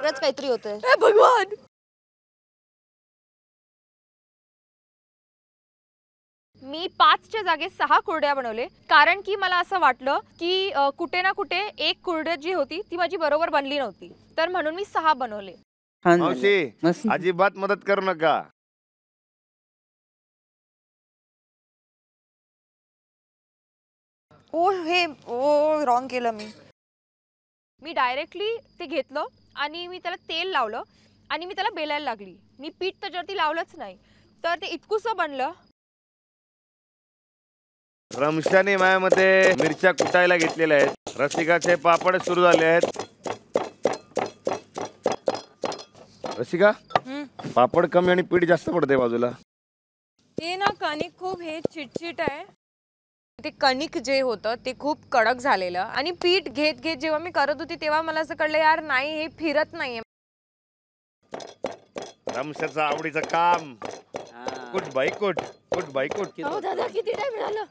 वेगळंच काहीतरी होतंय. ए भगवान, मी 5च्या जागी 6 कुरड्या बनवले कारण की मला असं वाटलं की कुठे ना कुठे एक कुरड्या जी होती ती माझी बरोबर बनली नव्हती, तर म्हणून मी 6 बनवले. मावशी अजिबात मदत करू नका. रॉंग केलं मी डायरेक्टली ते घेतलं आणि मी त्याला तेल लावलं आणि मी त्याला बेलायला लागली. मी पीठ त्याच्यावरती लावलंच नाही, तर ते इतकुसं बनलं. रमशाने मायामध्ये मिरच्या कुटायला घेतलेल्या आहेत. रसिकाचे पापड सुरू झाले आहेत. रसिका, पापड कमी आणि पीठ जास्त पडते बाजूला. ते ना कणिक खूप हे चिटचिट आहे. ते कणिक जे होतं ते खूप कडक झालेलं आणि पीठ घेत घेत जेव्हा मी करत होती तेव्हा मला असं कळलं यार नाही हे फिरत नाहीये. रमशाचं आवडीचं काम. कुठ बाई कुठ, कुठ बाई कुठ. दादा किती टाइम झालं?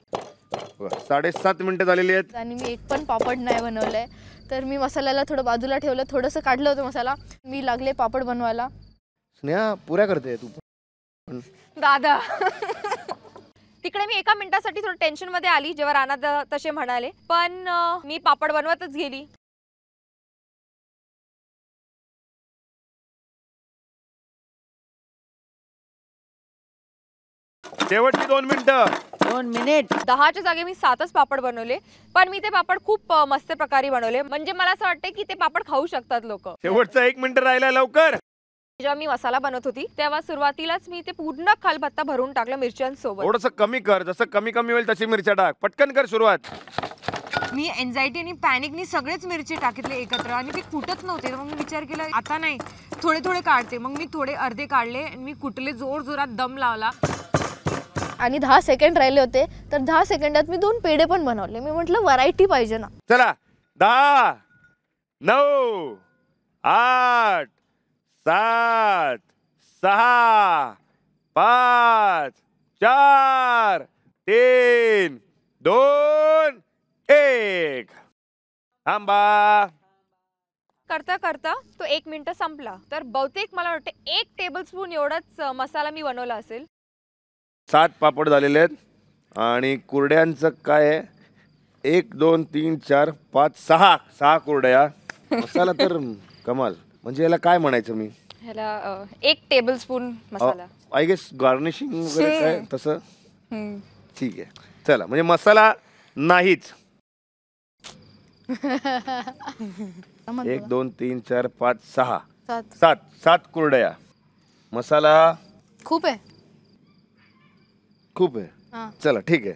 7:30 मिनिटं झालेली आहेत. आणि मी एक पण पापड नाही बनवलंय, तर मी मसाल्याला थोडं बाजूला ठेवलं, थोडंसं काढलं होतं मसाला. मी लागले पापड बनवायला. स्नेहा पुऱ्या करते तू दादा तिकडे मी एका मिनिटासाठी थोडं टेन्शन मध्ये आली जेव्हा राणा तसे म्हणाले, पण मी पापड बनवतच गेली. शेवटची 2 मिनिटं. 2 मिनिट. 10च्या जागी मी 7च पापड बनवले, पण मी ते पापड खूप मस्त प्रकारे बनवले. म्हणजे मला असं वाटतं की ते पापड खाऊ शकतात लोक. शेवटचा 1 मिनिट राहिला, लवकर. जेव्हा मी मसाला बनवत होती तेव्हा सुरुवातीलाच मी ते पूर्ण खालबत्ता भरून टाकलं मिरच्यांसोबत. थोडंसं कमी कर, जसं कमी कमी होईल तशी मिरच्या टाक. पटकन कर सुरुवात. मी एन्झायटी आणि पॅनिकनी सगळेच मिरची टाकले एकत्र आणि ते कुटत नव्हते. मग मी विचार केला आता नाही, थोडे थोडे काढते. मग मी थोडे अर्धे काढले, मी कुटले, जोर जोरात दम लावला आणि 10 सेकंड राहिले होते, तर 10 सेकंदात मी 2 पेढे पण बनवले. मी म्हटलं व्हरायटी पाहिजे ना. चला 10, 9, 8, 7, 6, 5, 4, 3, 2, 1. थांबा. करता करता तो 1 मिनिट संपला. तर बहुतेक मला वाटतं 1 टेबलस्पून एवढाच मसाला मी बनवला असेल. 7 पापड झालेले आहेत आणि कुरड्यांचं काय आहे, 1 2 3 4 5 6 कुरड्या. मसाला तर कमाल. म्हणजे याला काय म्हणायचं मी, ह्याला 1 टेबलस्पून मसाला. आय गेस गार्निशिंग वगैरे काय तसं. ठीक आहे, चला. म्हणजे मसाला नाहीच. 1 2 3 4 5 6 7 कुरड्या. मसाला खूप आहे. खूप आहे. चला ठीक आहे.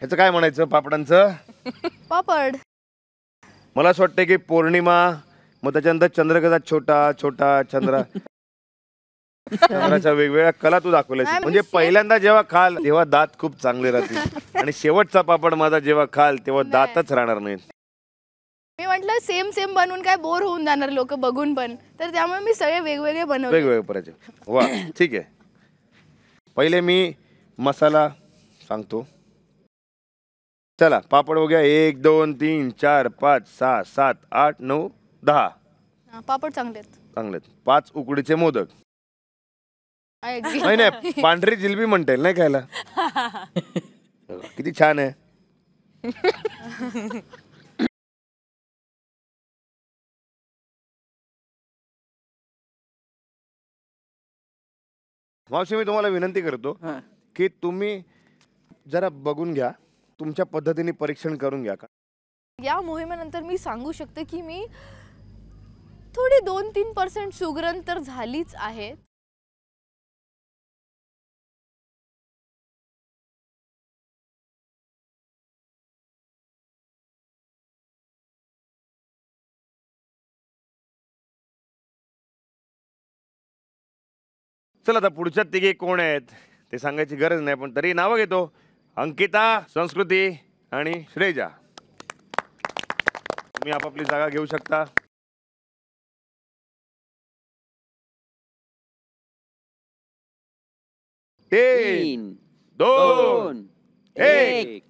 ह्याचं काय म्हणायचं पापडांचं? पापड. मला असं वाटतं की पौर्णिमा, मग त्याच्यानंतर चंद्रकला, छोटा छोटा चंद्राच्या वेगवेगळ्या कला तू दाखवल्या. म्हणजे पहिल्यांदा जेव्हा खाल तेव्हा दात खूप चांगले राहतील आणि शेवटचा पापड माझा जेव्हा खाल तेव्हा दातच राहणार नाहीत. मी म्हटलं सेम सेम बनवून काय बोर होऊन जाणार लोक बघून पण, तर त्यामुळे मी सगळे वेगवेगळे बनवले. वेगवेगळे करायचे. वा, ठीक आहे. पहिले मी मसाला सांगतो. चला पापड हो गया. 1 2 3 4 5 6 7 8 9 10. पापड चांगलेत. चांगलेत. 5 उकडीचे मोदक. I agree. नाही नाही, पांढरी जिलबी म्हणता येईल नाही खायला. किती छान आहे. मावशी, मी तुम्हाला विनंती करतो की तुम्ही जरा बघून घ्या, तुमच्या पद्धतीने परीक्षण करून घ्या. या मोहिमेनंतर मी सांगू शकते की मी थोडी 2-3% सुगरण तर झालीच आहे. चला आता पुढच्या तिघे कोण आहेत ते सांगायची गरज नाही, पण तरी नावं घेतो. अंकिता, संस्कृती आणि श्रेजा. तुम्ही आपापली जागा घेऊ शकता. 3 2 1.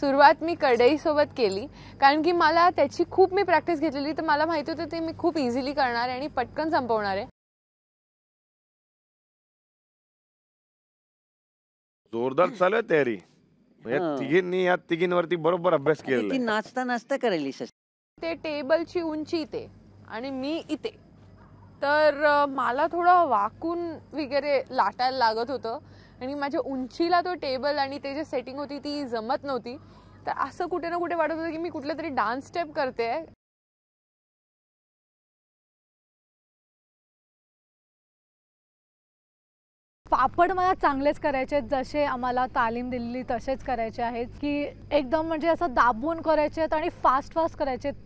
सुरुवात मी कढईसोबत केली, कारण की मला त्याची खूप मी प्रॅक्टिस घेतलेली, तर मला माहिती होतं ते मी खूप इझिली करणार आहे आणि पटकन संपवणार आहे. जोरदार चालू आहे तयारी. या हो. तिघींनी या तिघींवरती बरोबर अभ्यास ती केलेला आहे. नाचता नाचता करायली ते टेबलची उंची इथे आणि मी इथे, तर मला थोडं वाकून वगैरे लाटायला लागत होतं आणि माझ्या उंचीला तो टेबल आणि ते जे सेटिंग होती ती जमत नव्हती. तर असं कुठे ना कुठे वाटत होतं की मी कुठलं तरी डान्स स्टेप करते. पापड मला चांगलेच करायचे आहेत, जसे आम्हाला तालीम दिलेली तसेच करायचे आहेत, की एकदम म्हणजे असं दाबून करायचे आहेत आणि फास्ट फास्ट करायचे आहेत.